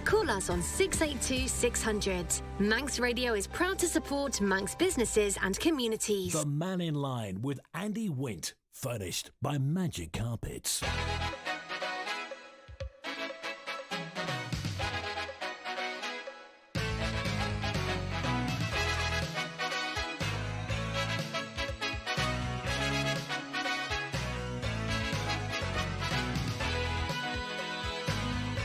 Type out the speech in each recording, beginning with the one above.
Call us on 682 600. Manx Radio is proud to support Manx businesses and communities. The Mannin Line with Andy Wint, furnished by Magic Carpets.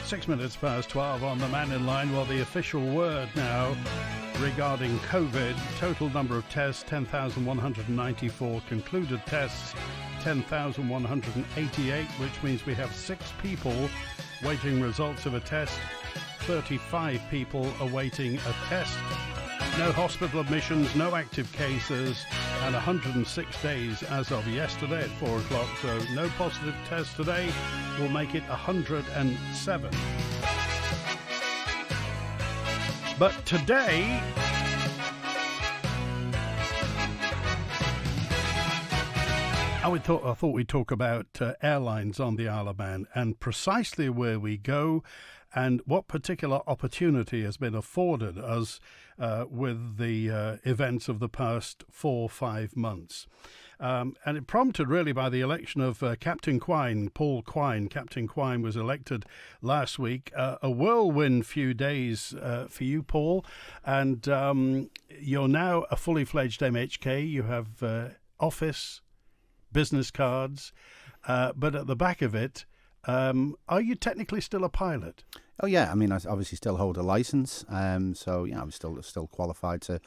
Six minutes past 12 on the Mannin Line. Well, the official word now regarding COVID. Total number of tests, 10,194. Concluded tests, 10,188, which means we have 6 people waiting results of a test, 35 people awaiting a test. No hospital admissions, no active cases, and 106 days as of yesterday at 4 o'clock. So no positive tests today will make it 107. But today, I thought we'd talk about airlines on the Isle of Man and precisely where we go and what particular opportunity has been afforded us with the events of the past 4 or 5 months. And it prompted really by the election of Captain Quine, Paul Quine. Captain Quine was elected last week. A whirlwind few days for you, Paul. And you're now a fully fledged MHK. You have office, business cards, but at the back of it, are you technically still a pilot? Oh yeah, I mean, I obviously still hold a license, so yeah, I'm still qualified to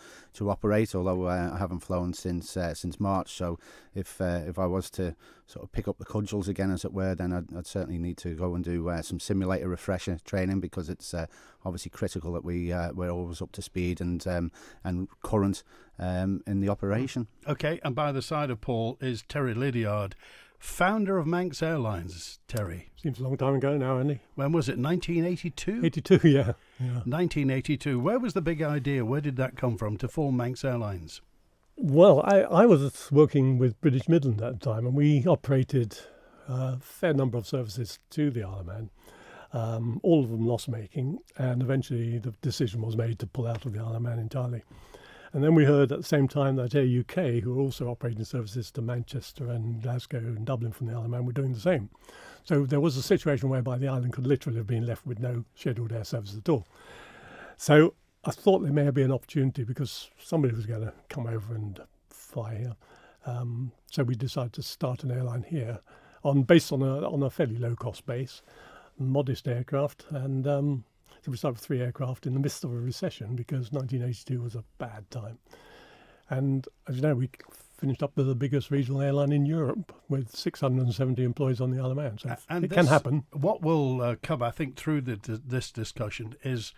operate. Although I haven't flown since March. So if I was to sort of pick up the cudgels again, as it were, then I'd certainly need to go and do some simulator refresher training, because it's obviously critical that we're always up to speed and current in the operation. Okay, and by the side of Paul is Terry Lydiard, founder of Manx Airlines. Terry. Seems a long time ago now, Andy. When was it? 1982? 82, yeah. 1982. Where was the big idea? Where did that come from to form Manx Airlines? Well, I was working with British Midland at the time, and we operated a fair number of services to the Isle of Man, all of them loss-making, and eventually the decision was made to pull out of the Isle of Man entirely. And then we heard at the same time that Air UK, who were also operating services to Manchester and Glasgow and Dublin from the Isle of Man, were doing the same. So there was a situation whereby the island could literally have been left with no scheduled air service at all. So I thought there may be an opportunity, because somebody was going to come over and fly here. So we decided to start an airline here, based on a fairly low-cost base, modest aircraft, and so we started with 3 aircraft in the midst of a recession, because 1982 was a bad time. And as you know, we finished up with the biggest regional airline in Europe with 670 employees on the Isle of Man. So it can happen. What will come, I think, through this discussion is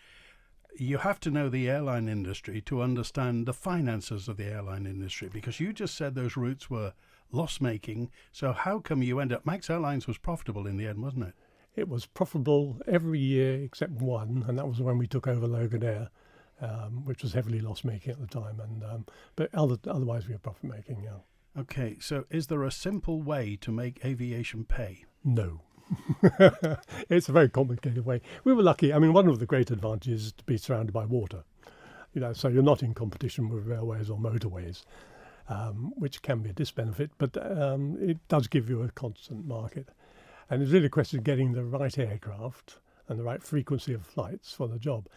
you have to know the airline industry to understand the finances of the airline industry, because you just said those routes were loss-making. So how come you end up... Manx Airlines was profitable in the end, wasn't it? It was profitable every year except one, and that was when we took over Logan Air, which was heavily loss-making at the time. But otherwise, we were profit-making, yeah. Okay, so is there a simple way to make aviation pay? No. It's a very complicated way. We were lucky. I mean, one of the great advantages is to be surrounded by water. So you're not in competition with railways or motorways, which can be a disbenefit, but it does give you a constant market. And it's really a question of getting the right aircraft and the right frequency of flights for the job.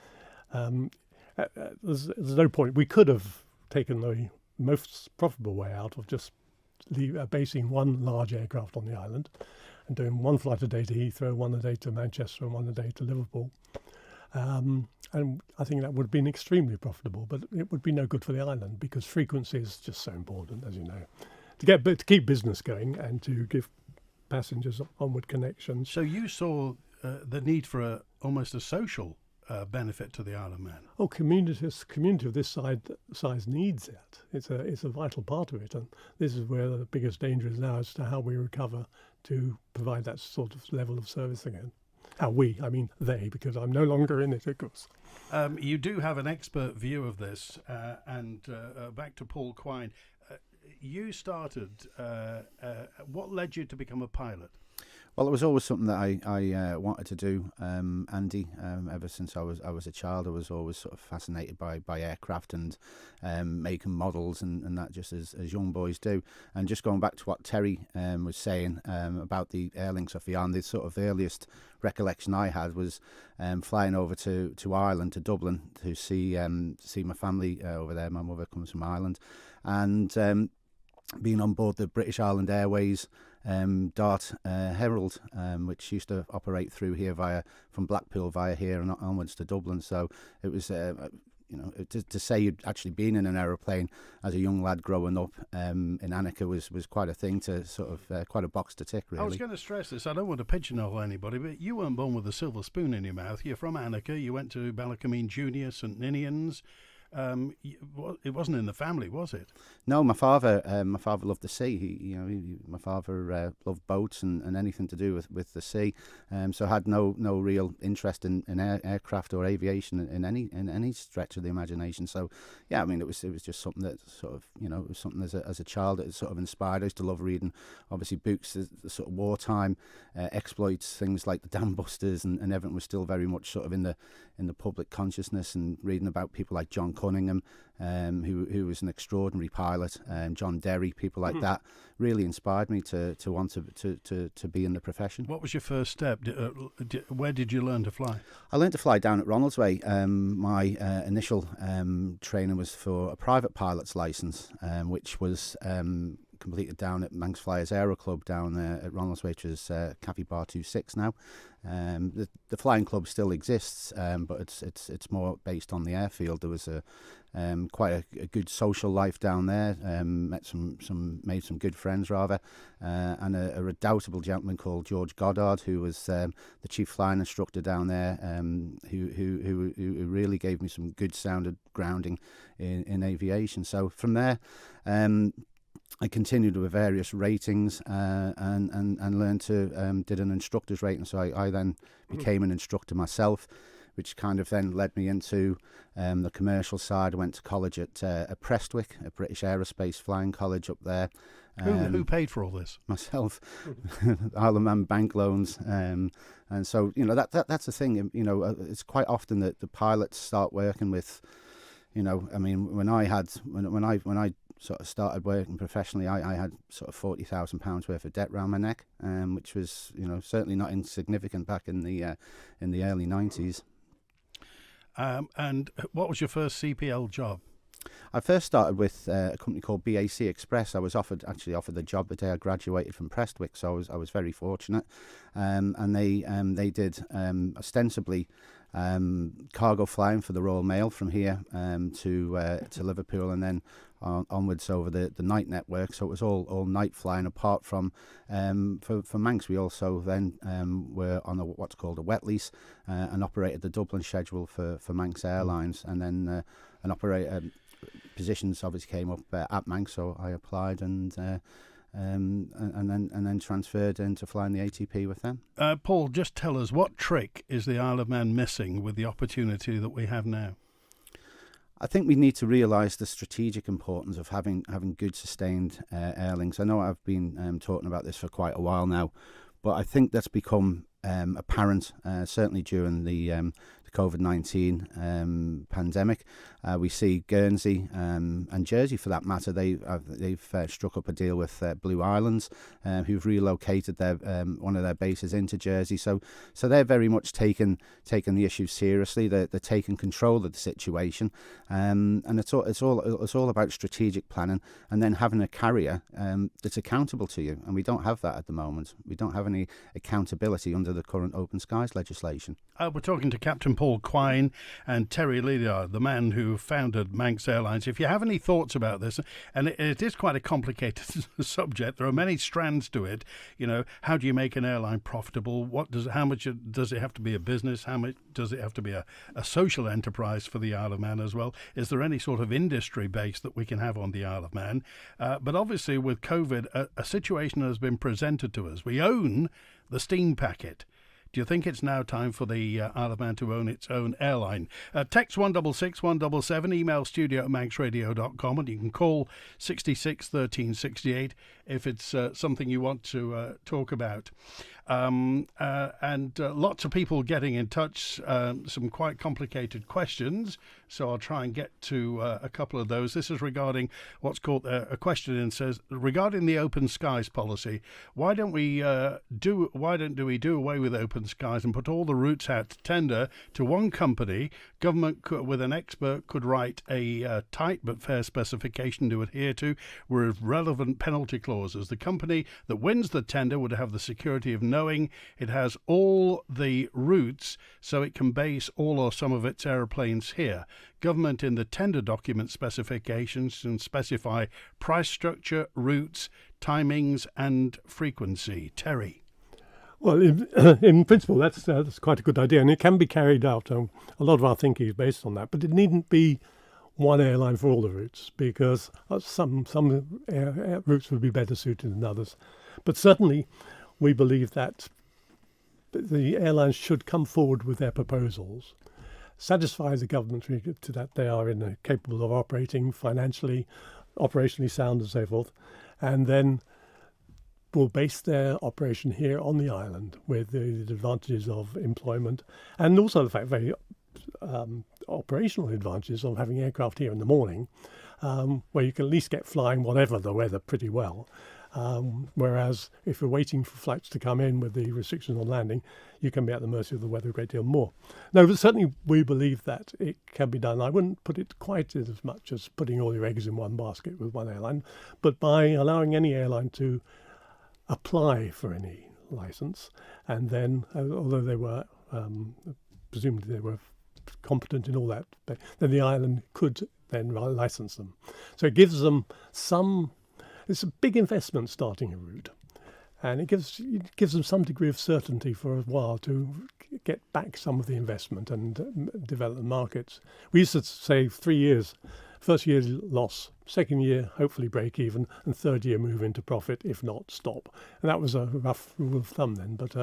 There's no point. We could have taken the most profitable way out of just basing one large aircraft on the island and doing one flight a day to Heathrow, one a day to Manchester, and one a day to Liverpool. And I think that would have been extremely profitable, but it would be no good for the island, because frequency is just so important, as you know, to keep business going and to give passengers onward connections. So you saw the need for almost a social benefit to the Isle of Man. Oh, community of this size needs it. It's a vital part of it, and this is where the biggest danger is now, as to how we recover to provide that sort of level of service again. I mean they, because I'm no longer in it, of course. You do have an expert view of this, and back to Paul Quine. You started, what led you to become a pilot? Well, it was always something that I wanted to do, Andy. Ever since I was a child, I was always sort of fascinated by aircraft and making models and that, just as young boys do. And just going back to what Terry was saying about the airlinks off the island, the sort of earliest recollection I had was flying over to Ireland, to Dublin, to see my family over there. My mother comes from Ireland, and being on board the British Island Airways Dart Herald, which used to operate through here from Blackpool via here and onwards to Dublin. So it was, to say you'd actually been in an aeroplane as a young lad growing up in Annika was quite a thing to sort of, quite a box to tick, really. I was going to stress this. I don't want to pigeonhole anybody, but you weren't born with a silver spoon in your mouth. You're from Annika. You went to Ballacomine Junior, St Ninians. It wasn't in the family, was it? No, my father loved the sea. My father loved boats and anything to do with the sea. So had no real interest in aircraft or aviation in any stretch of the imagination. So yeah, I mean, it was just something that sort of, it was something as a child that sort of inspired. I used to love reading, obviously, books, the sort of wartime exploits, things like the Dam Busters, and everything was still very much sort of in the public consciousness, and reading about people like John Cunningham, who was an extraordinary pilot, John Derry, people like that, really inspired me to want to be in the profession. What was your first step? Where did you learn to fly? I learned to fly down at Ronaldsway. My initial training was for a private pilot's licence, which was completed down at Manx Flyers Aero Club down at Ronaldsway, which is Cafe Bar 26 now. The flying club still exists, but it's more based on the airfield. There was quite a good social life down there. Made some good friends rather, and a redoubtable gentleman called George Goddard, who was the chief flying instructor down there, who really gave me some good sounded grounding in aviation. So from there, I continued with various ratings and learned to did an instructor's rating. So I then became an instructor myself, which kind of then led me into the commercial side. I went to college at Prestwick, a British aerospace flying college up there. Who paid for all this? Myself, Isle of Man bank loans, and so that's the thing. It's quite often that the pilots start working with. I mean, when I sort of started working professionally, I had sort of £40,000 worth of debt around my neck, which was certainly not insignificant back in the early 90s. And what was your first CPL job? I first started with a company called BAC Express. I was offered the job the day I graduated from Prestwick, so I was very fortunate. And they did ostensibly cargo flying for the Royal Mail from here to Liverpool, and then onwards over the night network. So it was all night flying. Apart from for Manx, we also then were on what's called a wet lease and operated the Dublin schedule for Manx Airlines, and then positions obviously came up at Manx, so I applied and then transferred into flying the ATP with them. Paul, just tell us, what trick is the Isle of Man missing with the opportunity that we have now? I think we need to realise the strategic importance of having good sustained airlinks. I know I've been talking about this for quite a while now, but I think that's become apparent certainly during the COVID-19 pandemic. We see Guernsey and Jersey, for that matter, they've struck up a deal with Blue Islands, who've relocated one of their bases into Jersey. So they're very much taking the issue seriously. They're taking control of the situation, and it's all about strategic planning and then having a carrier that's accountable to you. And we don't have that at the moment. We don't have any accountability under the current Open Skies legislation. We're talking to Captain Paul Quine and Terry Ledyard, the man who founded Manx Airlines. If you have any thoughts about this, and it is quite a complicated subject, there are many strands to it. How do you make an airline profitable? How much does it have to be a business? How much does it have to be a social enterprise for the Isle of Man as well? Is there any sort of industry base that we can have on the Isle of Man? But obviously with COVID, a situation has been presented to us. We own the steam packet. Do you think it's now time for the Isle of Man to own its own airline? Text 166 177, email studio@manxradio.com, and you can call 66 13 68 if it's something you want to talk about. and lots of people getting in touch, some quite complicated questions. So I'll try and get to a couple of those. This is regarding what's called a question, and says, regarding the open skies policy, why don't we do away with open skies and put all the routes out to tender to one company? Government with an expert could write a tight but fair specification to adhere to with relevant penalty clauses. The company that wins the tender would have the security of knowing it has all the routes, so it can base all or some of its aeroplanes here. Government in the tender document specifications can specify price structure, routes, timings and frequency. Terry. Well, in principle, that's quite a good idea, and it can be carried out. A lot of our thinking is based on that, but it needn't be one airline for all the routes, because some routes would be better suited than others. But certainly, we believe that the airlines should come forward with their proposals, satisfy the government to that they are capable of operating financially, operationally sound, and so forth, and then will base their operation here on the island with the advantages of employment, and also the fact very operational advantages of having aircraft here in the morning, where you can at least get flying whatever the weather pretty well. Whereas if you're waiting for flights to come in with the restrictions on landing, you can be at the mercy of the weather a great deal more. No, but certainly we believe that it can be done. I wouldn't put it quite as much as putting all your eggs in one basket with one airline, but by allowing any airline to apply for any license, and then, although they were presumably they were competent in all that, then the island could then license them. So it gives them it's a big investment starting a route, and it gives them some degree of certainty for a while to get back some of the investment and develop the markets. We used to say 3 years. First year loss, second year hopefully break even, and third year move into profit, if not stop. And that was a rough rule of thumb then, but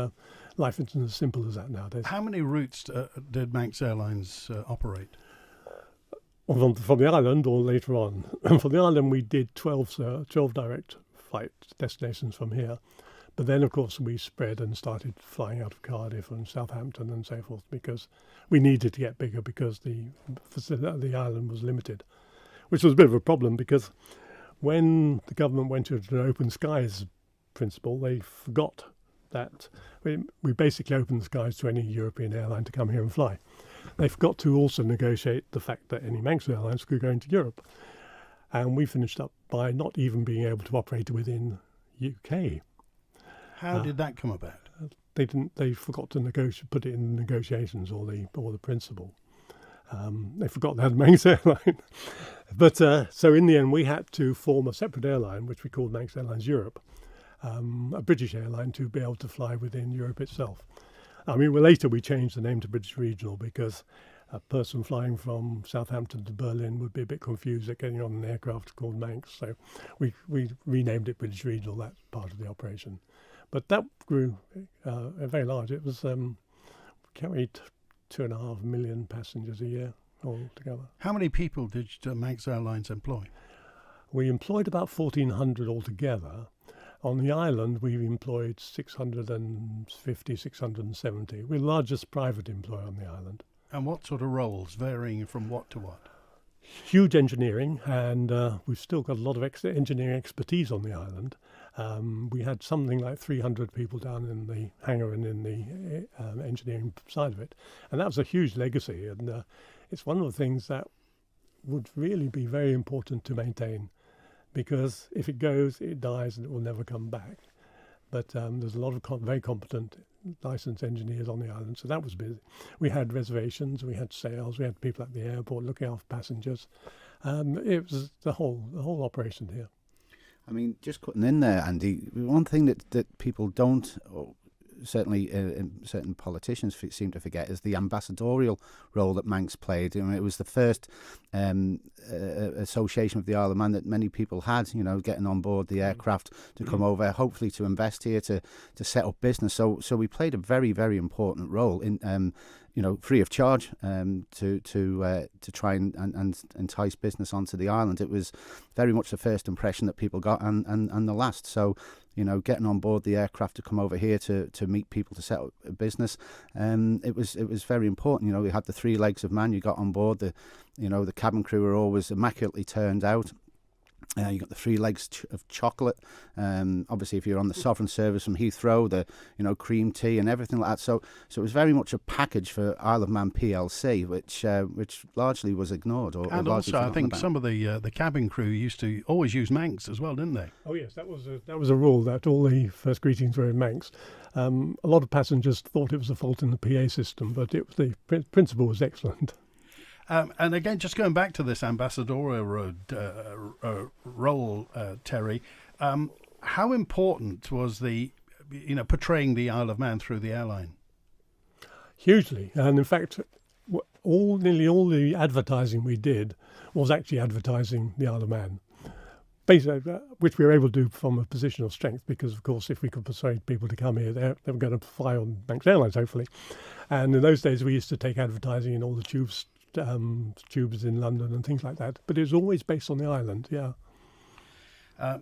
life isn't as simple as that nowadays. How many routes did Manx Airlines operate? From the island or later on? From the island we did 12 direct flight destinations from here. But then, of course, we spread and started flying out of Cardiff and Southampton and so forth, because we needed to get bigger because the island was limited, which was a bit of a problem, because when the government went to an open skies principle, they forgot that we basically opened the skies to any European airline to come here and fly. They forgot to also negotiate the fact that any Manx airlines could go into Europe. And we finished up by not even being able to operate within UK. How did that come about? They forgot to put it in the negotiations or the principle. They forgot they had a Manx airline. But so in the end, we had to form a separate airline, which we called Manx Airlines Europe, a British airline to be able to fly within Europe itself. I mean, later we changed the name to British Regional because a person flying from Southampton to Berlin would be a bit confused at getting on an aircraft called Manx. So we renamed it British Regional, that part of the operation. But that grew very large. It was carried 2.5 million passengers a year altogether. How many people did Manx Airlines employ? We employed about 1,400 altogether. On the island, we employed 650, 670. We're the largest private employer on the island. And what sort of roles, varying from what to what? Huge engineering, and we've still got a lot of engineering expertise on the island. We had something like 300 people down in the hangar and in the engineering side of it. And that was a huge legacy. And it's one of the things that would really be very important to maintain, because if it goes, it dies and it will never come back. But there's a lot of very competent licensed engineers on the island, so that was busy. We had reservations, we had sales, we had people at the airport looking after passengers. It was the whole operation here. I mean, just cutting in there, Andy, one thing that people don't, or certainly certain politicians seem to forget, is the ambassadorial role that Manx played. I mean, it was the first association with the Isle of Man that many people had, getting on board the aircraft to come over, hopefully to invest here, to set up business. So we played a very, very important role in free of charge to try and entice business onto the island. It was very much the first impression that people got and the last. So, getting on board the aircraft to come over here to meet people, to set up a business, it was very important. We had the 3 legs of man. You got on board, the cabin crew were always immaculately turned out. You got the 3 legs of chocolate. Obviously, if you're on the Sovereign service from Heathrow, the cream tea and everything like that. So it was very much a package for Isle of Man PLC, which largely was ignored. And also, I think some of the cabin crew used to always use Manx as well, didn't they? Oh yes, that was a rule that all the first greetings were in Manx. A lot of passengers thought it was a fault in the PA system, but the principle was excellent. And again, just going back to this ambassadorial role, Terry, how important was the, portraying the Isle of Man through the airline? Hugely, and in fact, nearly all the advertising we did was actually advertising the Isle of Man, basically, which we were able to do from a position of strength, because of course, if we could persuade people to come here, they were going to fly on Manx Airlines, hopefully. And in those days, we used to take advertising in all the tubes in London and things like that, but it was always based on the island.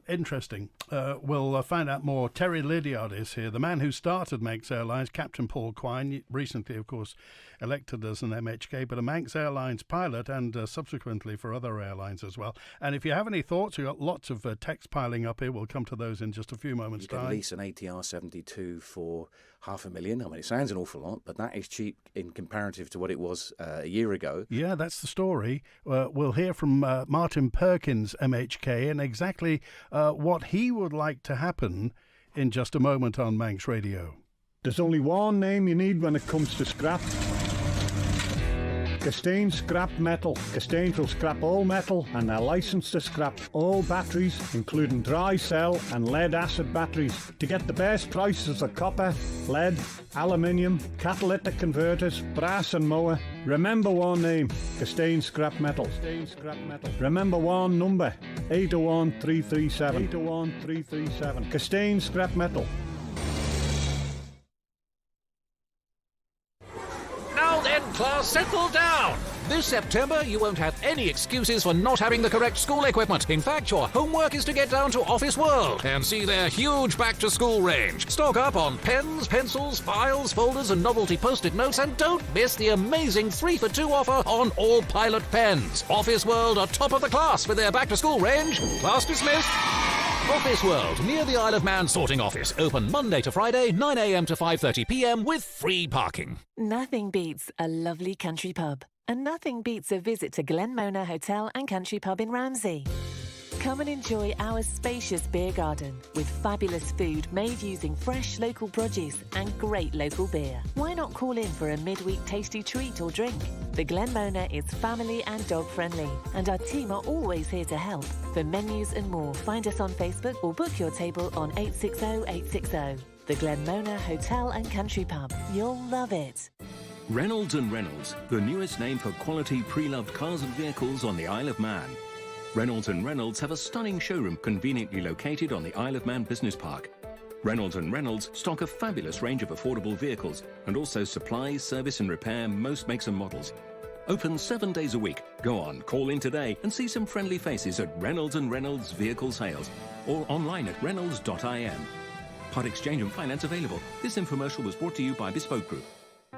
Interesting. We'll find out more. Terry Lydiard is here, the man who started Manx Airlines, Captain Paul Quine, recently, of course, elected as an MHK, but a Manx Airlines pilot and subsequently for other airlines as well. And if you have any thoughts, we've got lots of text piling up here. We'll come to those in just a few moments' time. You can lease an ATR 72 for $500,000. I mean, it sounds an awful lot, but that is cheap in comparative to what it was a year ago. Yeah, that's the story. We'll hear from Martin Perkins, MHK, and exactly what he would like to happen in just a moment on Manx Radio. There's only one name you need when it comes to scrap. Castaigne Scrap Metal. Castaigne will scrap all metal and are licensed to scrap all batteries, including dry cell and lead acid batteries. To get the best prices of copper, lead, aluminium, catalytic converters, brass and moa, remember one name, Castaigne Scrap Metal. Castaigne Scrap Metal. Remember one number, 801 337. 801 337. Castaigne Scrap Metal. Class, settle down! This September, you won't have any excuses for not having the correct school equipment. In fact, your homework is to get down to Office World and see their huge back-to-school range. Stock up on pens, pencils, files, folders, and novelty post-it notes, and don't miss the amazing 3-for-2 offer on all Pilot pens. Office World are top of the class with their back-to-school range. Class dismissed. Office World, near the Isle of Man sorting office. Open Monday to Friday, 9 a.m. to 5:30 p.m. with free parking. Nothing beats a lovely country pub. And nothing beats a visit to Glenmona Hotel and Country Pub in Ramsey. Come and enjoy our spacious beer garden with fabulous food made using fresh local produce and great local beer. Why not call in for a midweek tasty treat or drink? The Glenmona is family and dog friendly, and our team are always here to help. For menus and more, find us on Facebook or book your table on 860-860. The Glenmona Hotel and Country Pub. You'll love it. Reynolds & Reynolds, the newest name for quality pre-loved cars and vehicles on the Isle of Man. Reynolds & Reynolds have a stunning showroom conveniently located on the Isle of Man Business Park. Reynolds & Reynolds stock a fabulous range of affordable vehicles and also supply, service and repair most makes and models. Open 7 days a week. Go on, call in today and see some friendly faces at Reynolds & Reynolds Vehicle Sales or online at reynolds.im. Part exchange and finance available. This infomercial was brought to you by Bespoke Group.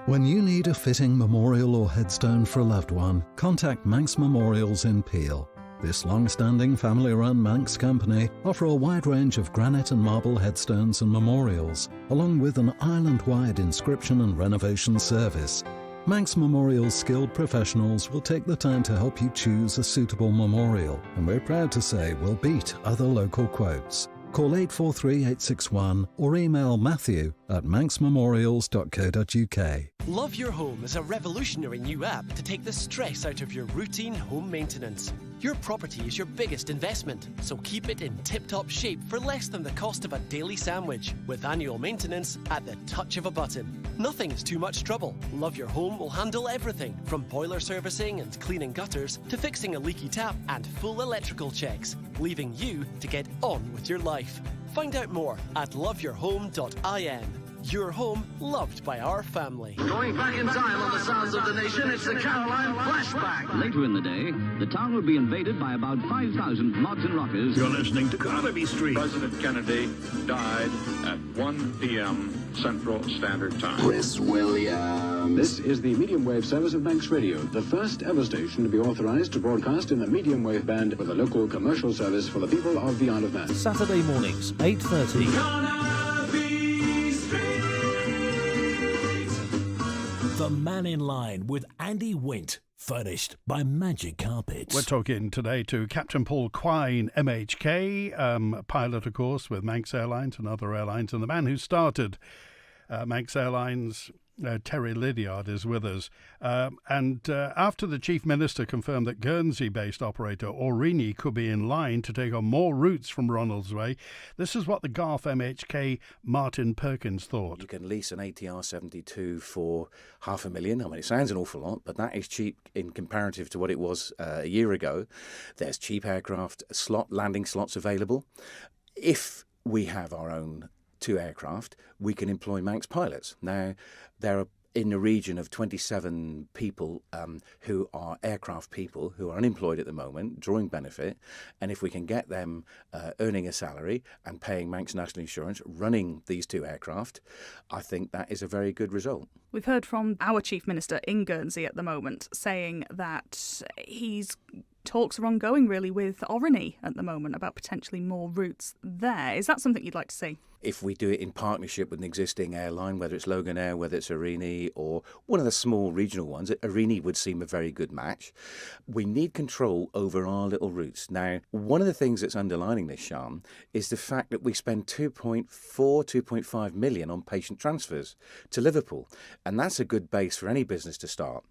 When you need a fitting memorial or headstone for a loved one, contact Manx Memorials in Peel. This long-standing family-run Manx company offer a wide range of granite and marble headstones and memorials, along with an island-wide inscription and renovation service. Manx Memorials skilled professionals will take the time to help you choose a suitable memorial, and we're proud to say we'll beat other local quotes. Call 843-861 or email matthew@manxmemorials.co.uk. Love Your Home is a revolutionary new app to take the stress out of your routine home maintenance. Your property is your biggest investment, so keep it in tip-top shape for less than the cost of a daily sandwich, with annual maintenance at the touch of a button. Nothing is too much trouble. Love Your Home will handle everything from boiler servicing and cleaning gutters to fixing a leaky tap and full electrical checks, leaving you to get on with your life. Find out more at loveyourhome.in. Your home loved by our family. Going back in time on the sounds of the nation, it's the Caroline Flashback. Later in the day, the town would be invaded by about 5,000 mods and rockers. You're listening to Carnaby Street. President Kennedy died at 1 p.m. Central Standard Time. Chris Williams. This is the medium wave service of Manx Radio, the first ever station to be authorised to broadcast in the medium wave band with a local commercial service for the people of the Isle of Man. Saturday mornings, 8:30. Carnaby Street. The Mannin Line with Andy Wint. Furnished by Magic Carpets. We're talking today to Captain Paul Quine, MHK, pilot, of course, with Manx Airlines and other airlines, and the man who started Manx Airlines, Terry Lydiard, is with us. After the Chief Minister confirmed that Guernsey-based operator Aurigny could be in line to take on more routes from Ronaldsway, this is what the Garth MHK Martin Perkins thought. You can lease an ATR 72 for $500,000. I mean, it sounds an awful lot, but that is cheap in comparative to what it was a year ago. There's cheap aircraft, landing slots available. If we have our own 2 aircraft, we can employ Manx pilots. Now, there are in the region of 27 people who are aircraft people who are unemployed at the moment, drawing benefit, and if we can get them earning a salary and paying Manx National Insurance, running these 2 aircraft, I think that is a very good result. We've heard from our Chief Minister in Guernsey at the moment saying that talks are ongoing really with Aurigny at the moment about potentially more routes there. Is that something you'd like to see? If we do it in partnership with an existing airline, whether it's Loganair, whether it's Aurigny or one of the small regional ones, Aurigny would seem a very good match. We need control over our little routes. Now, one of the things that's underlining this, Sean, is the fact that we spend 2.5 million on patient transfers to Liverpool. And that's a good base for any business to start.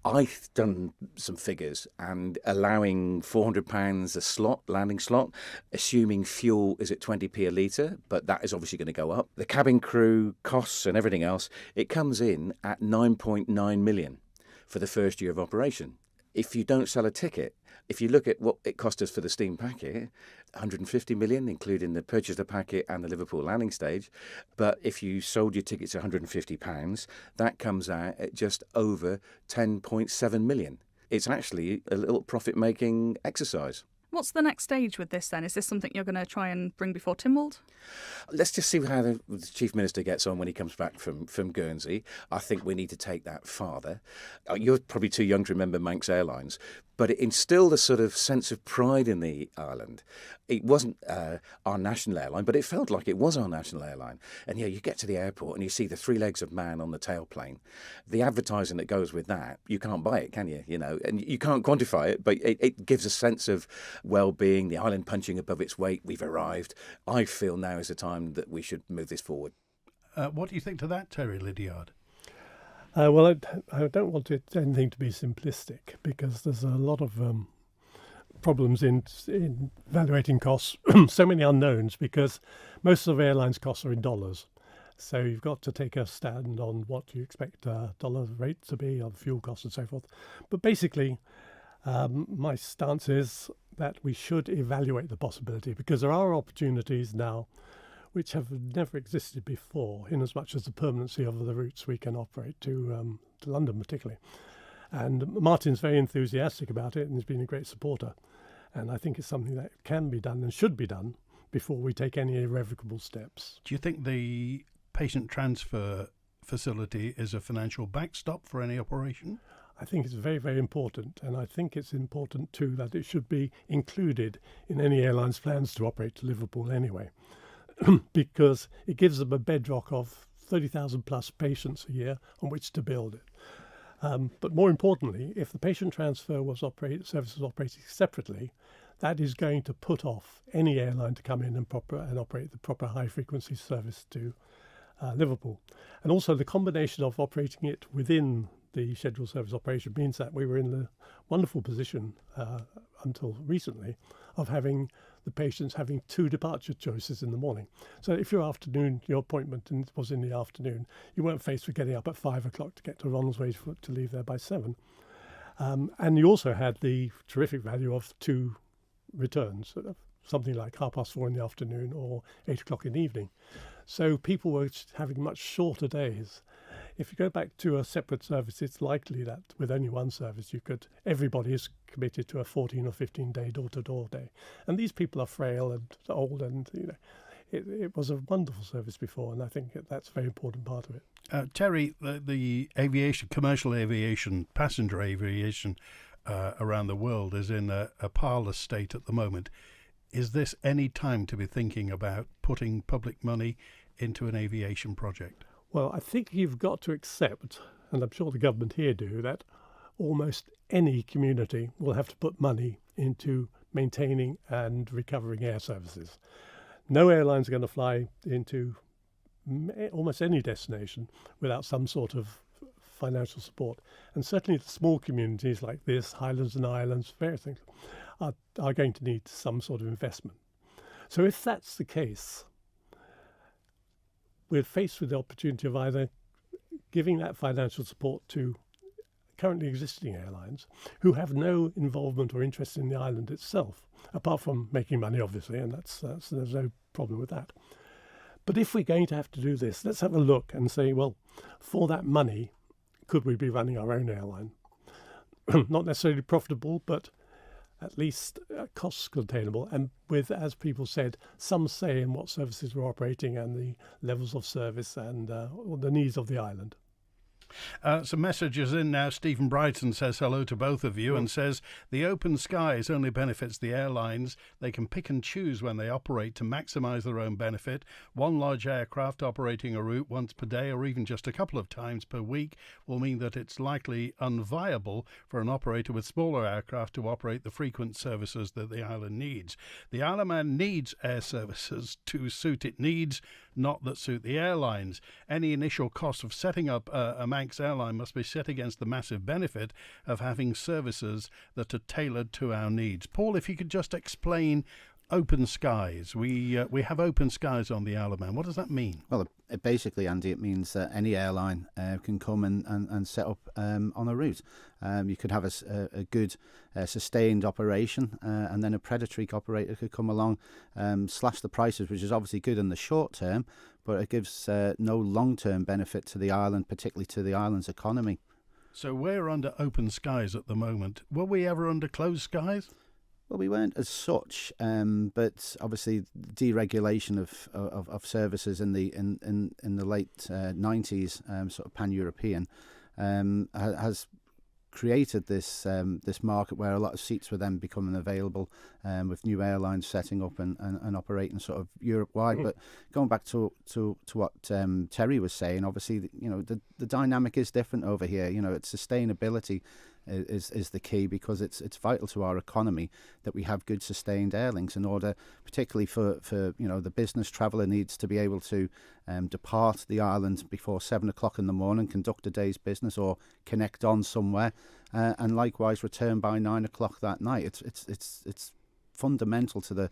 I've done some figures, and allowing £400 a slot, landing slot, assuming fuel is at 20p a litre, but that is obviously going to go up. The cabin crew costs and everything else, it comes in at 9.9 million for the first year of operation. If you don't sell a ticket, if you look at what it cost us for the steam packet, 150 million, including the purchase of the packet and the Liverpool landing stage. But if you sold your tickets at £150, that comes out at just over 10.7 million. It's actually a little profit-making exercise. What's the next stage with this then? Is this something you're going to try and bring before Tynwald? Let's just see how the Chief Minister gets on when he comes back from Guernsey. I think we need to take that farther. You're probably too young to remember Manx Airlines, but it instilled a sort of sense of pride in the island. It wasn't our national airline, but it felt like it was our national airline. And you get to the airport and you see the 3 legs of man on the tailplane. The advertising that goes with that, you can't buy it, can you? And you can't quantify it, but it gives a sense of well-being, the island punching above its weight. We've arrived. I feel now is the time that we should move this forward. What do you think to that, Terry Lydiard? Well, I don't want anything to be simplistic, because there's a lot of problems in evaluating costs, so many unknowns, because most of airlines' costs are in dollars. So you've got to take a stand on what you expect dollar rate to be, on fuel costs and so forth. But basically, my stance is that we should evaluate the possibility, because there are opportunities now which have never existed before, in as much as the permanency of the routes we can operate to London particularly. And Martin's very enthusiastic about it and has been a great supporter. And I think it's something that can be done and should be done before we take any irrevocable steps. Do you think the patient transfer facility is a financial backstop for any operation? I think it's very, very important. And I think it's important too that it should be included in any airline's plans to operate to Liverpool anyway. Because it gives them a bedrock of 30,000 plus patients a year on which to build it. But more importantly, if the patient transfer service was operating separately, that is going to put off any airline to come in and operate the proper high-frequency service to Liverpool. And also the combination of operating it within the scheduled service operation means that we were in the wonderful position until recently of having the patients having 2 departure choices in the morning. So if your appointment was in the afternoon, you weren't faced with getting up at 5 o'clock to get to Ronaldsway to leave there by 7. And you also had the terrific value of 2 returns, something like 4:30 in the afternoon or 8 o'clock in the evening. So people were having much shorter days. If you go back to a separate service, it's likely that with only one service, everybody is committed to a 14 or 15-day door-to-door day. And these people are frail and old, and it was a wonderful service before, and I think that's a very important part of it. Terry, the aviation, commercial aviation, passenger aviation around the world is in a parlous state at the moment. Is this any time to be thinking about putting public money into an aviation project? Well, I think you've got to accept, and I'm sure the government here do, that almost any community will have to put money into maintaining and recovering air services. No airlines are going to fly into almost any destination without some sort of financial support. And certainly the small communities like this, Highlands and Islands, various things, are going to need some sort of investment. So if that's the case, we're faced with the opportunity of either giving that financial support to currently existing airlines who have no involvement or interest in the island itself, apart from making money, obviously, and there's no problem with that. But if we're going to have to do this, let's have a look and say, well, for that money, could we be running our own airline? Not necessarily profitable, but at least cost containable, and with, as people said, some say in what services we're operating and the levels of service and the needs of the island. Some messages in now. Stephen Brighton says hello to both of you and says the open skies only benefits the airlines. They can pick and choose when they operate to maximise their own benefit. One large aircraft operating a route once per day or even just a couple of times per week will mean that it's likely unviable for an operator with smaller aircraft to operate the frequent services that the island needs. The Isle of Man needs air services to suit its needs, not that suit the airlines. Any initial cost of setting up a Manx airline must be set against the massive benefit of having services that are tailored to our needs. Paul, if you could just explain open skies. We have open skies on the Isle of Man. What does that mean? Well, basically, Andy, it means that any airline can come and set up on a route. You could have a good sustained operation, and then a predatory operator could come along, slash the prices, which is obviously good in the short term, but it gives no long-term benefit to the island, particularly to the island's economy. So we're under open skies at the moment. Were we ever under closed skies? Well, we weren't as such, but obviously deregulation of services in the late 90s, sort of pan-European, has created this market where a lot of seats were then becoming available, with new airlines setting up and operating sort of Europe-wide. But going back to what Terry was saying, obviously, the dynamic is different over here. It's sustainability is the key, because it's vital to our economy that we have good sustained air links, in order, particularly for the business traveller needs to be able to depart the island before 7 o'clock in the morning, conduct a day's business or connect on somewhere, and likewise return by 9 o'clock that night. It's fundamental to the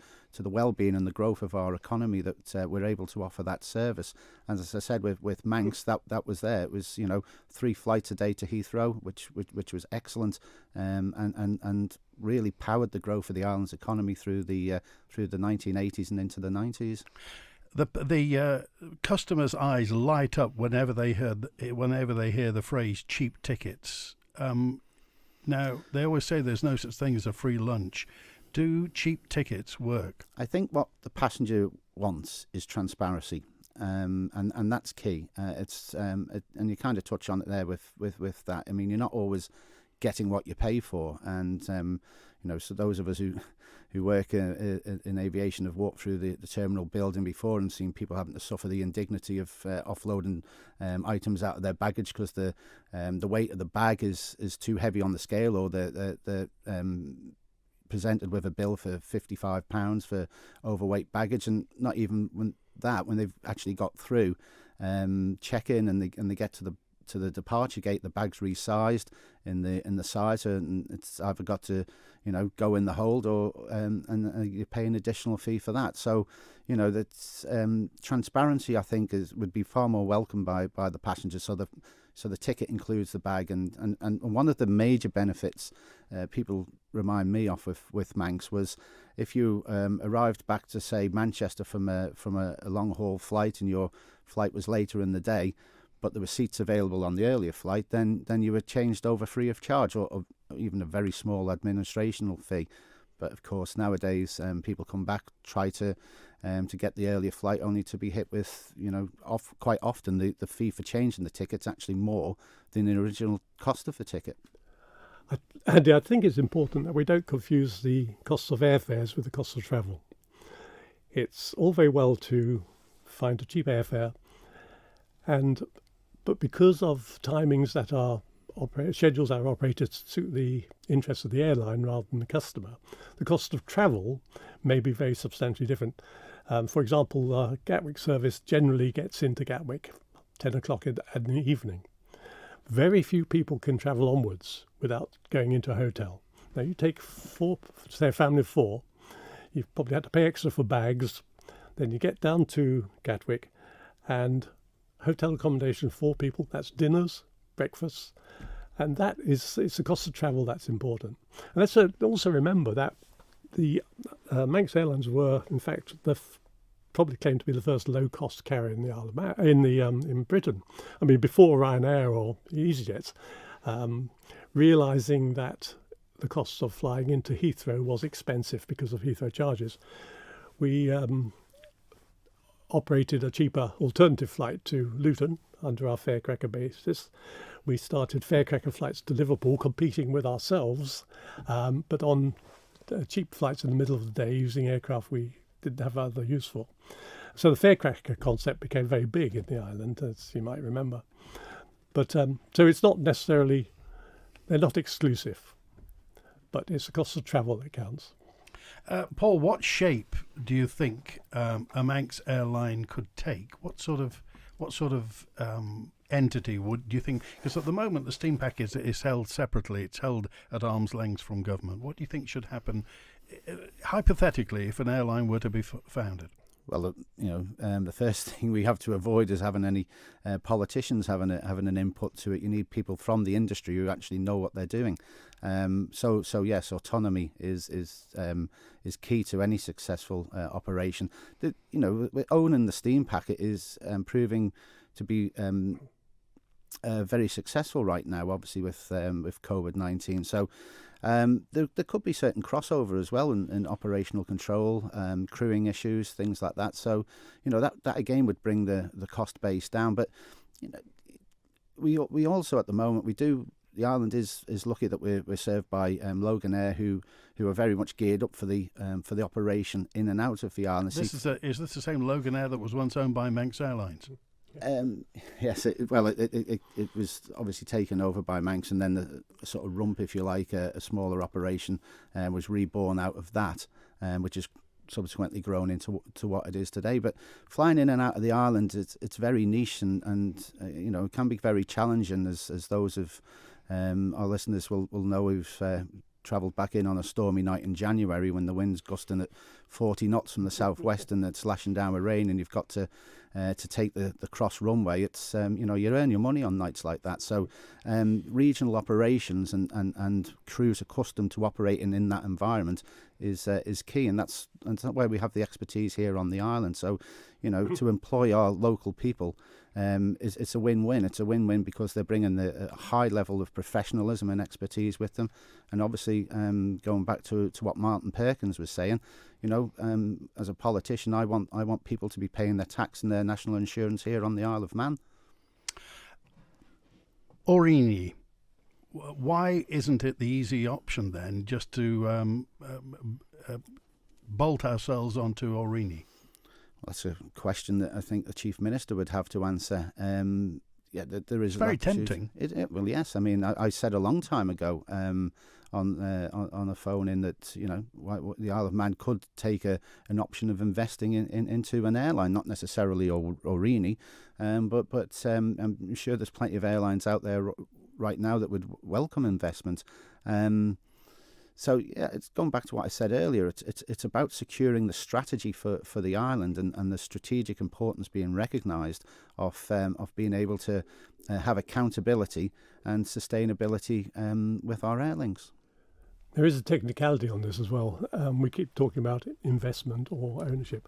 well-being and the growth of our economy that we're able to offer that service. And as I said, with Manx, that was there. It was 3 flights a day to Heathrow, which was excellent, and really powered the growth of the island's economy through the 1980s and into the 90s. The customers' eyes light up whenever they hear the phrase cheap tickets. Now they always say there's no such thing as a free lunch. Do cheap tickets work? I think what the passenger wants is transparency, and that's key. And you kind of touch on it there with that. I mean, you're not always getting what you pay for, and so those of us who work in aviation have walked through the terminal building before and seen people having to suffer the indignity of offloading items out of their baggage because the weight of the bag is too heavy on the scale, or the presented with a bill for £55 for overweight baggage, and not even when they've actually got through check-in and they get to the departure gate, the bag's resized in the size, and it's either got to go in the hold, or and you pay an additional fee for that. So that's transparency, I think, would be far more welcome by the passengers. So the ticket includes the bag, and one of the major benefits people remind me of with Manx was if you arrived back to, say, Manchester from a long haul flight, and your flight was later in the day, but there were seats available on the earlier flight, then you were changed over free of charge, or even a very small administrational fee. But of course, nowadays people come back, try to get the earlier flight, only to be hit with, quite often the fee for changing the ticket's actually more than the original cost of the ticket. Andy, I think it's important that we don't confuse the costs of airfares with the costs of travel. It's all very well to find a cheap airfare, but because of timings that are schedules that are operated to suit the interests of the airline rather than the customer, the cost of travel may be very substantially different. For example, Gatwick service generally gets into Gatwick 10 o'clock in the evening. Very few people can travel onwards without going into a hotel. Now, you take say a family of 4, you've probably had to pay extra for bags, then you get down to Gatwick, and hotel accommodation for 4 people, that's dinners, breakfasts, and it's the cost of travel that's important. And let's also remember that the Manx Airlines were, in fact, probably claimed to be the first low-cost carrier in the Isle of Man, in Britain. I mean, before Ryanair or EasyJet, realising that the cost of flying into Heathrow was expensive because of Heathrow charges, we operated a cheaper alternative flight to Luton under our Farecracker basis. We started Farecracker flights to Liverpool, competing with ourselves, but on cheap flights in the middle of the day using aircraft we didn't have other use for. So the Farecracker concept became very big in the island, as you might remember. But so it's not necessarily, they're not exclusive, but it's the cost of travel that counts. Paul, what shape do you think a Manx airline could take? What sort of entity do you think? Because at the moment the steam pack is held separately. It's held at arm's length from government. What do you think should happen, hypothetically, if an airline were to be founded? Well, the first thing we have to avoid is having any politicians having an input to it. You need people from the industry who actually know what they're doing. So yes, autonomy is key to any successful operation. Owning the steam packet is proving to be very successful right now, obviously with COVID-19. So there could be certain crossover as well in operational control, crewing issues, things like that. So that again would bring the cost base down. But we also at the moment the island is lucky that we're served by Loganair, who are very much geared up for the operation in and out of the island. Is this the same Loganair that was once owned by Manx Airlines? Yes, it was obviously taken over by Manx, and then the sort of rump, if you like, a smaller operation was reborn out of that, which has subsequently grown into what it is today. But flying in and out of the island, it's very niche, and it can be very challenging, as those of our listeners will know who've travelled back in on a stormy night in January when the wind's gusting at 40 knots from the southwest and it's lashing down with rain, and you've got to take the cross runway. It's you earn your money on nights like that. So regional operations and crews accustomed to operating in that environment is key, and that's where we have the expertise here on the island. So to employ our local people, it's a win-win. It's a win-win because they're bringing a high level of professionalism and expertise with them, and obviously going back to what Martin Perkins was saying, as a politician, I want people to be paying their tax and their national insurance here on the Isle of Man. Aurigny, why isn't it the easy option then just to bolt ourselves onto Aurigny? That's a question that I think the Chief Minister would have to answer. There is. It's very tempting. Well, yes. I mean, I said a long time ago on a phone in that the Isle of Man could take an option of investing into an airline, not necessarily Aurigny, but I'm sure there's plenty of airlines out there right now that would welcome investment. So yeah, it's going back to what I said earlier. It's about securing the strategy for the island and the strategic importance being recognised of being able to have accountability and sustainability with our airlines. There is a technicality on this as well. We keep talking about investment or ownership.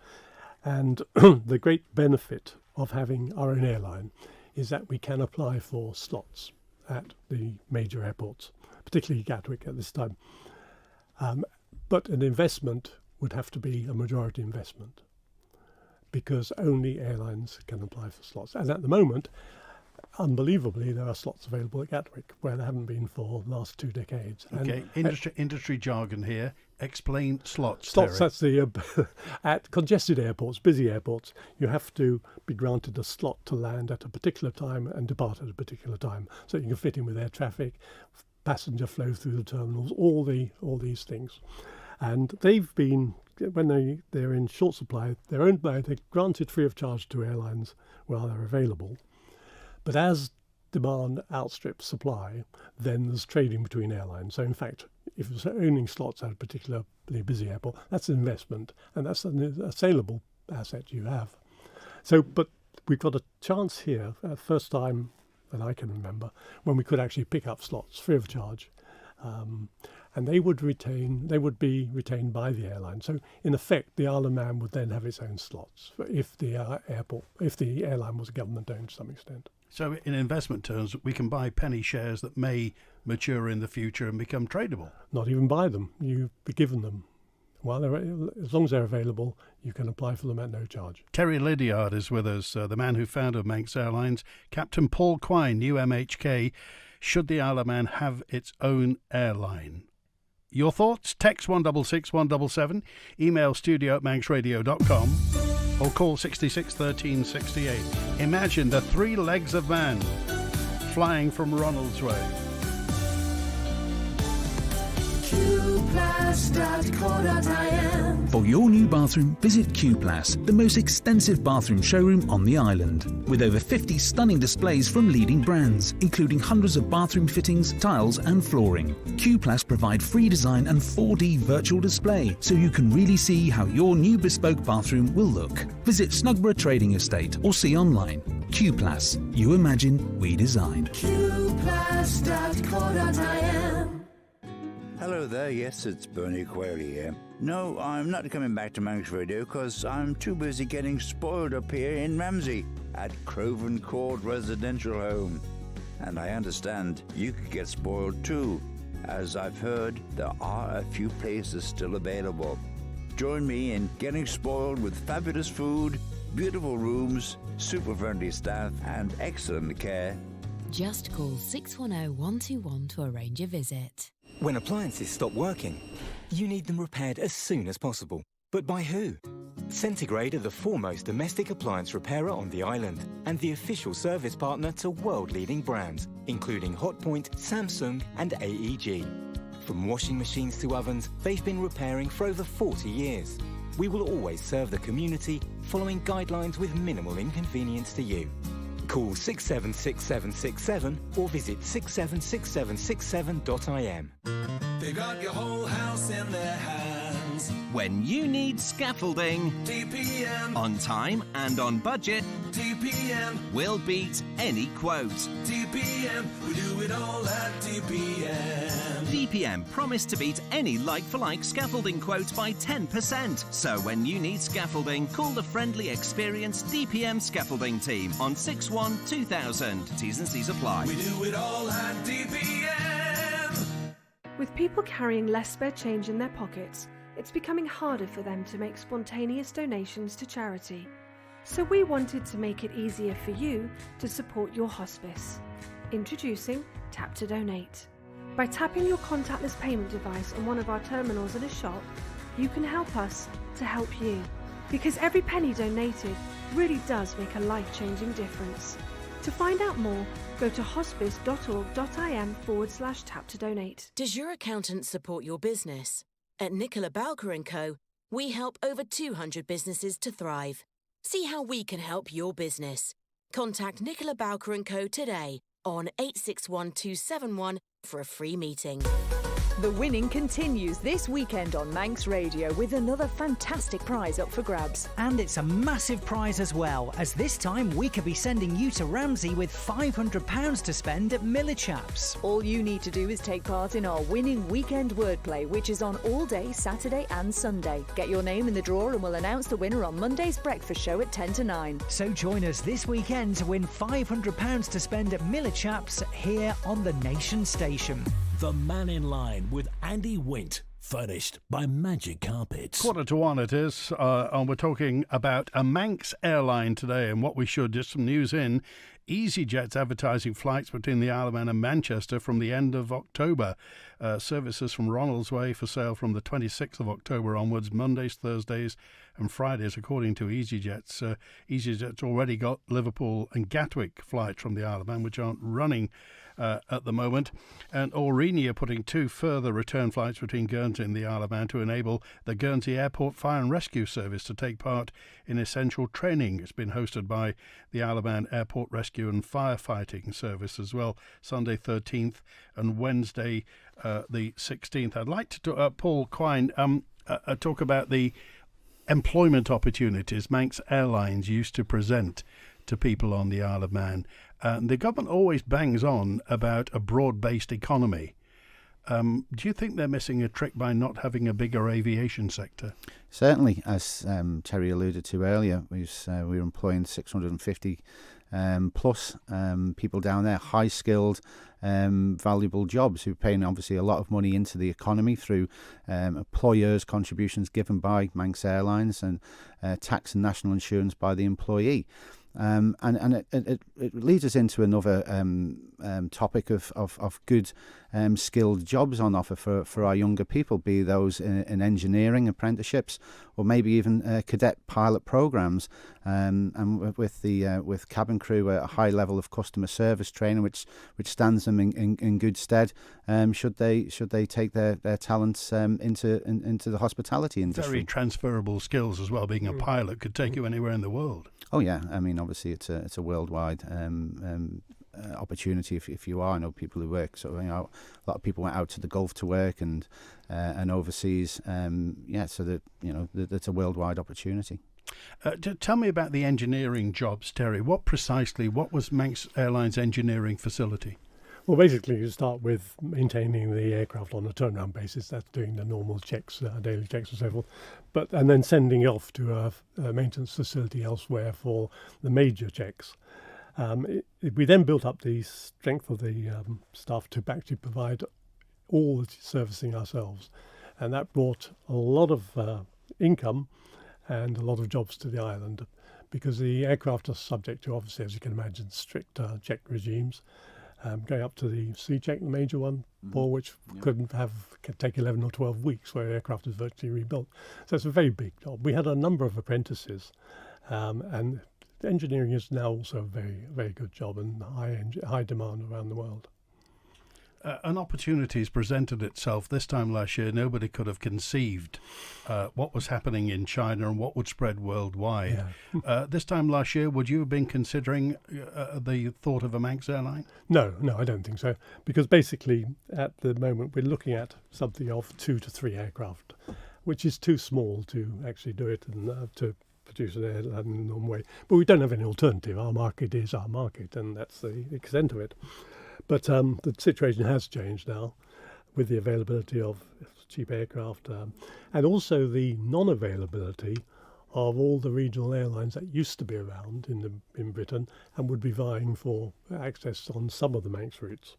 And the great benefit of having our own airline is that we can apply for slots at the major airports, particularly Gatwick at this time. But an investment would have to be a majority investment because only airlines can apply for slots. And at the moment, unbelievably, there are slots available at Gatwick where there haven't been for the last 2 decades. Okay, industry jargon here. Explain slots. Slots, Terry. that's the at congested airports, busy airports, you have to be granted a slot to land at a particular time and depart at a particular time, so you can fit in with air traffic, passenger flow through the terminals, all these things. And they've been, when they're in short supply, they're granted free of charge to airlines while they're available. But as demand outstrips supply, then there's trading between airlines. So in fact, if you're owning slots at a particularly busy airport, that's an investment, and that's a saleable asset you have. So, but we've got a chance here, first time that I can remember, when we could actually pick up slots free of charge, and they would be retained by the airline. So in effect, the Isle of Man would then have its own slots if the airline was government owned to some extent. So in investment terms, we can buy penny shares that may mature in the future and become tradable. Not even buy them. You be given them. As long as they're available, you can apply for them at no charge. Terry Lydiard is with us, the man who founded Manx Airlines. Captain Paul Quine, new MHK. Should the Isle of Man have its own airline? Your thoughts? Text 166 177, email studio@manxradio.com, or call 66 13 68. Imagine the 3 legs of man flying from Ronaldsway. For your new bathroom, visit Qplus, the most extensive bathroom showroom on the island. With over 50 stunning displays from leading brands, including hundreds of bathroom fittings, tiles and flooring. Qplus provide free design and 4D virtual display, so you can really see how your new bespoke bathroom will look. Visit Snugborough Trading Estate or see online. Qplus. You imagine, we design. Qplus.co.in. Hello there, yes, it's Bernie Quayle here. No, I'm not coming back to Manx Radio because I'm too busy getting spoiled up here in Ramsey at Craven Court Residential Home. And I understand you could get spoiled too, as I've heard there are a few places still available. Join me in getting spoiled with fabulous food, beautiful rooms, super friendly staff and excellent care. Just call 610 121 to arrange a visit. When appliances stop working, you need them repaired as soon as possible. But by who? Centigrade are the foremost domestic appliance repairer on the island and the official service partner to world-leading brands, including Hotpoint, Samsung and AEG. From washing machines to ovens, they've been repairing for over 40 years. We will always serve the community, following guidelines with minimal inconvenience to you. Call 676767 or visit 676767.im. They got your whole house in their hands. When you need scaffolding, DPM. On time and on budget, DPM. We'll beat any quote. DPM. We do it all at DPM. DPM promise to beat any like-for-like scaffolding quote by 10%. So when you need scaffolding, call the friendly, experienced DPM scaffolding team on 612000. T's and C's apply. We do it all at DPM. With people carrying less spare change in their pockets, it's becoming harder for them to make spontaneous donations to charity. So we wanted to make it easier for you to support your hospice. Introducing Tap to Donate. By tapping your contactless payment device on one of our terminals in a shop, you can help us to help you. Because every penny donated really does make a life-changing difference. To find out more, go to hospice.org.im/tap to donate. Does your accountant support your business? At Nicola Bowker & Co., we help over 200 businesses to thrive. See how we can help your business. Contact Nicola Bowker & Co. today on 861271 for a free meeting. The winning continues this weekend on Manx Radio with another fantastic prize up for grabs. And it's a massive prize as well, as this time we could be sending you to Ramsey with £500 to spend at Millichaps. All you need to do is take part in our winning weekend wordplay, which is on all day Saturday and Sunday. Get your name in the draw and we'll announce the winner on Monday's breakfast show at 10 to 9. So join us this weekend to win £500 to spend at Millichaps here on the Nation Station. The Mannin Line with Andy Wint, furnished by Magic Carpets. 1:45 it is, and we're talking about a Manx airline today, and what we should, just some news in. EasyJet's advertising flights between the Isle of Man and Manchester from the end of October. Services from Ronaldsway for sale from the 26th of October onwards, Mondays, Thursdays and Fridays, according to EasyJet's. EasyJet's already got Liverpool and Gatwick flights from the Isle of Man, which aren't running at the moment. And Aurigny are putting 2 further return flights between Guernsey and the Isle of Man to enable the Guernsey Airport Fire and Rescue Service to take part in essential training. It's been hosted by the Isle of Man Airport Rescue and Firefighting Service as well, Sunday 13th and Wednesday the 16th. I'd like to Paul Quine, talk about the employment opportunities Manx Airlines used to present to people on the Isle of Man. The government always bangs on about a broad-based economy. Do you think they're missing a trick by not having a bigger aviation sector? Certainly, as Terry alluded to earlier, we were employing 650 plus people down there, high-skilled, valuable jobs who are paying obviously a lot of money into the economy through employers' contributions given by Manx Airlines and tax and national insurance by the employee. And it leads us into another topic of good skilled jobs on offer for our younger people, be those in engineering apprenticeships or maybe even cadet pilot programs, and with cabin crew a high level of customer service training which stands them in good stead should they take their talents into the hospitality industry. Very transferable skills as well. Being a pilot could take you anywhere in the world. Oh yeah, I mean obviously it's a worldwide opportunity if you are. I know people who work. So a lot of people went out to the Gulf to work and overseas. So that that's a worldwide opportunity. Tell me about the engineering jobs, Terry. What was Manx Airlines' engineering facility? Well, basically, you start with maintaining the aircraft on a turnaround basis. That's doing the normal checks, daily checks and so forth. And then sending it off to a maintenance facility elsewhere for the major checks. We then built up the strength of the staff to actually provide all the servicing ourselves. And that brought a lot of income and a lot of jobs to the island, because the aircraft are subject to, obviously, as you can imagine, strict check regimes. Going up to the C check, the major one, for which could take 11 or 12 weeks, where aircraft is virtually rebuilt. So it's a very big job. We had a number of apprentices, and engineering is now also a very, very good job and high demand around the world. An opportunity has presented itself. This time last year, nobody could have conceived what was happening in China and what would spread worldwide. Yeah. This time last year, would you have been considering the thought of a Manx airline? No, I don't think so. Because basically, at the moment, we're looking at something of 2 to 3 aircraft, which is too small to actually do it and to produce an airline in a normal way. But we don't have any alternative. Our market is our market, and that's the extent of it. But the situation has changed now with the availability of cheap aircraft and also the non-availability of all the regional airlines that used to be around in Britain and would be vying for access on some of the Manx routes.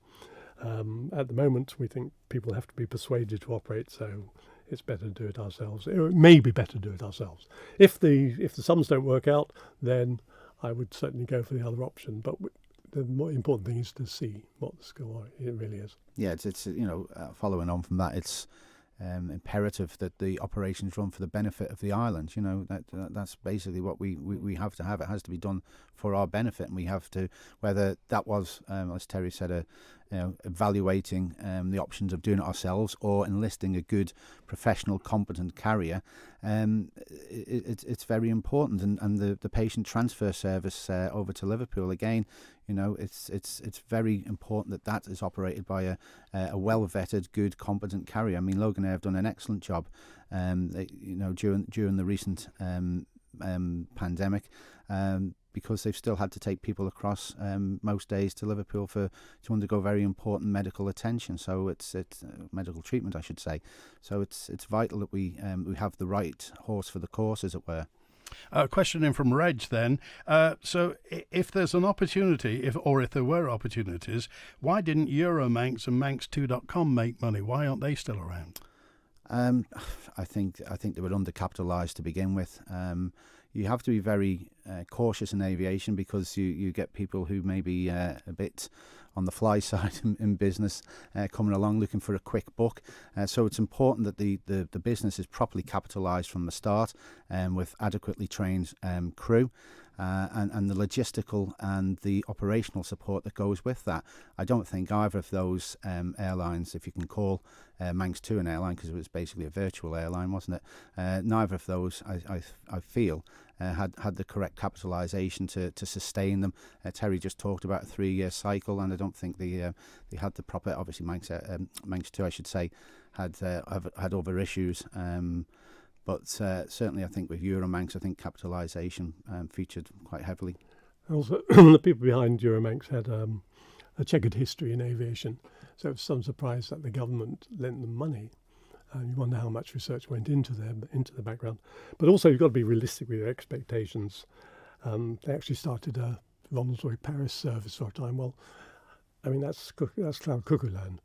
At the moment, we think people have to be persuaded to operate, so it's better to do it ourselves. It may be better to do it ourselves. If the sums don't work out, then I would certainly go for the other option. But the more important thing is to see what the score it really is. Yeah, it's following on from that, it's imperative that the operations run for the benefit of the island. That's basically what we have to have. It has to be done for our benefit, and we have to, whether that was, as Terry said, evaluating the options of doing it ourselves or enlisting a good, professional, competent carrier. It's very important, and the patient transfer service over to Liverpool again. it's very important that is operated by a well-vetted, good, competent carrier. I mean, Loganair have done an excellent job, during the recent pandemic, because they've still had to take people across most days to Liverpool to undergo very important medical attention. So it's medical treatment, I should say. So it's vital that we have the right horse for the course, as it were. Question in from Reg then. So if there's an opportunity, if there were opportunities, why didn't Euromanx and Manx2.com make money? Why aren't they still around? I think they were undercapitalised to begin with. You have to be very cautious in aviation, because you get people who may be a bit on the fly side in business, coming along looking for a quick buck. So it's important that the business is properly capitalised from the start, with adequately trained crew. And the logistical and the operational support that goes with that. I don't think either of those airlines, if you can call Manx2 an airline, because it was basically a virtual airline, wasn't it? Neither of those, I feel, had the correct capitalisation to sustain them. Terry just talked about a 3-year cycle, and I don't think they had the proper. Obviously, Manx2, I should say, had other issues. But certainly, I think with Euromanx, I think capitalisation featured quite heavily. Also, the people behind Euromanx had a checkered history in aviation, so it's some surprise that the government lent them money. You wonder how much research went into the background. But also, you've got to be realistic with your expectations. They actually started a Ronaldsway-Paris service for a time. Well, I mean, that's cloud cuckoo land.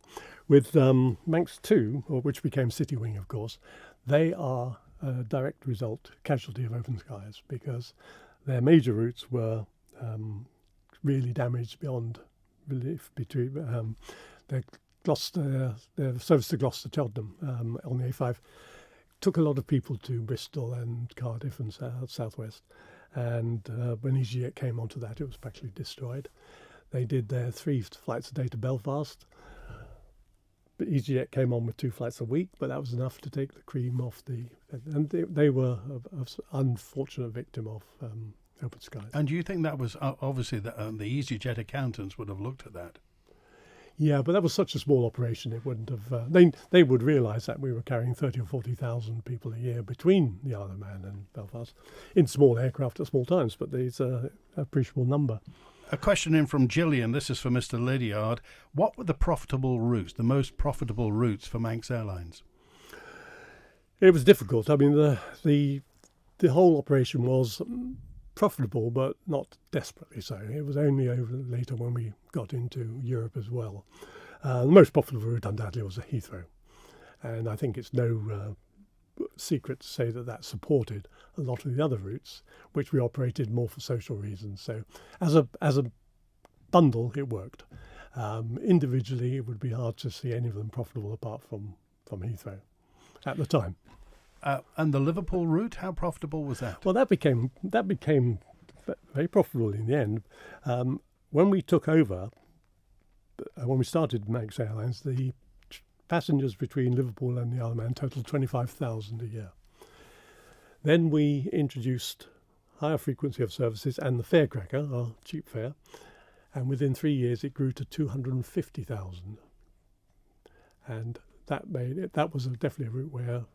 With Manx2, which became Citywing, of course, they are a direct casualty of open skies, because their major routes were really damaged beyond relief. Between their service to Gloucester, Cheltenham on the A5 took a lot of people to Bristol and Cardiff and southwest. And when EasyJet came onto that, it was practically destroyed. They did their 3 flights a day to Belfast. EasyJet came on with 2 flights a week, but that was enough to take the cream off and they were an unfortunate victim of open skies. And do you think that was obviously the EasyJet accountants would have looked at that? Yeah, but that was such a small operation, it wouldn't have. They would realise that we were carrying 30 or 40,000 people a year between the Isle of Man and Belfast in small aircraft at small times, but it's an appreciable number. A question in from Gillian. This is for Mr. Lydiard. What were the most profitable routes for Manx Airlines? It was difficult. I mean, the whole operation was profitable, but not desperately so. It was only over later when we got into Europe as well. The most profitable route, undoubtedly, was Heathrow. And I think it's no secret to say that supported a lot of the other routes, which we operated more for social reasons. So as a bundle, it worked. Individually, it would be hard to see any of them profitable apart from Heathrow at the time. And the Liverpool route, how profitable was that? Well, that became very profitable in the end. When we took over, when we started Manx Airlines, the passengers between Liverpool and the Isle of Man totaled 25,000 a year. Then we introduced higher frequency of services and the fare cracker, our cheap fare, and within 3 years it grew to 250,000. And that was definitely a route where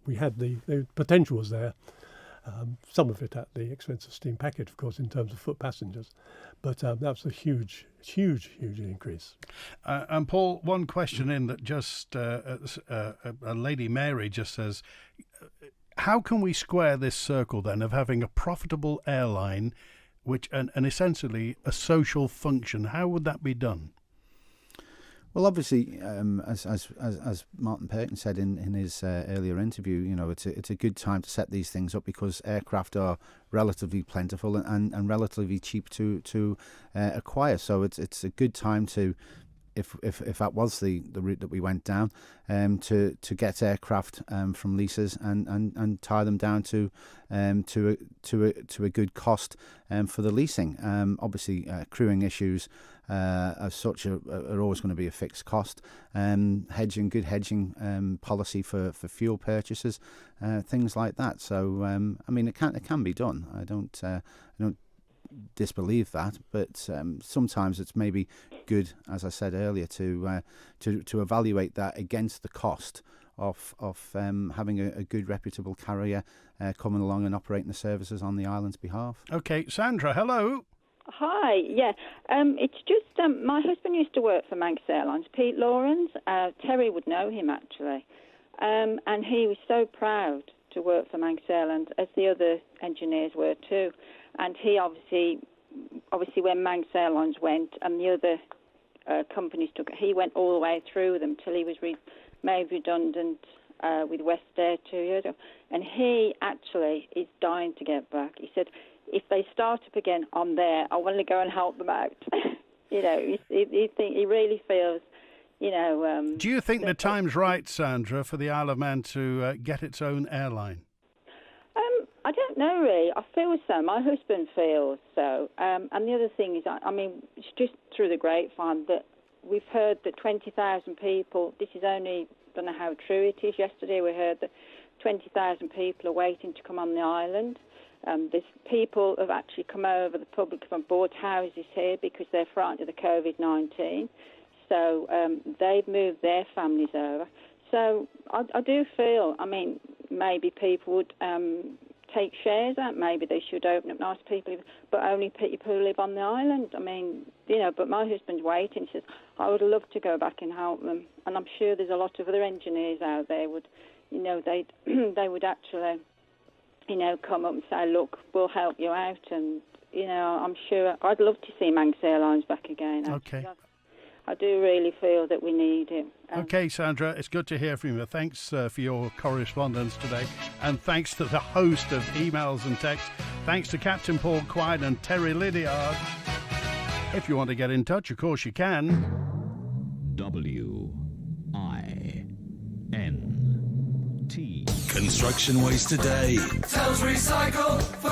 we had the potential was there. Some of it at the expense of steam packet, of course, in terms of foot passengers. But that was a huge increase. And Paul, one question in that just a Lady Mary just says, how can we square this circle then of having a profitable airline, which and essentially a social function? How would that be done? Well, obviously, as Martin Perkins said in his earlier interview, it's a good time to set these things up because aircraft are relatively plentiful and relatively cheap to acquire. So it's a good time to, if that was the route that we went down, to get aircraft from leases and tie them down to a good cost for the leasing. Obviously, crewing issues as such are always going to be a fixed cost. Good hedging policy for fuel purchases, things like that. So I mean, it can be done. I don't disbelieve that, but sometimes it's maybe good, as I said earlier, to evaluate that against the cost of having a good reputable carrier coming along and operating the services on the island's behalf. Okay, Sandra, hello. Hi, yeah. It's just my husband used to work for Manx Airlines, Pete Lawrence. Terry would know him actually, and he was so proud to work for Manx Airlines, as the other engineers were too. And he obviously when Manx Airlines went and the other companies took it, he went all the way through them till he was made redundant with West Air 2 years ago. And he actually is dying to get back. He said, if they start up again, I'm there. I want to go and help them out. He really feels, Do you think the time's right, Sandra, for the Isle of Man to get its own airline? I don't know, really. I feel so. My husband feels so. And the other thing is, it's just through the grapevine that we've heard that 20,000 people, this is only, don't know how true it is. Yesterday we heard that 20,000 people are waiting to come on the island. There's people have actually come over, the public have bought houses here because they're frightened of the COVID-19. So they've moved their families over. So I do feel, maybe people would take shares out. Maybe they should open up nice people, but only people who live on the island. But my husband's waiting. He says, I would love to go back and help them. And I'm sure there's a lot of other engineers out there they would actually, come up and say, look, we'll help you out. And, I'm sure I'd love to see Manx Airlines back again. Actually. Okay. I do really feel that we need it. Okay, Sandra, it's good to hear from you. Thanks for your correspondence today. And thanks to the host of emails and texts. Thanks to Captain Paul Quine and Terry Lydiard. If you want to get in touch, of course you can. WINT. Construction waste today. Tells recycle for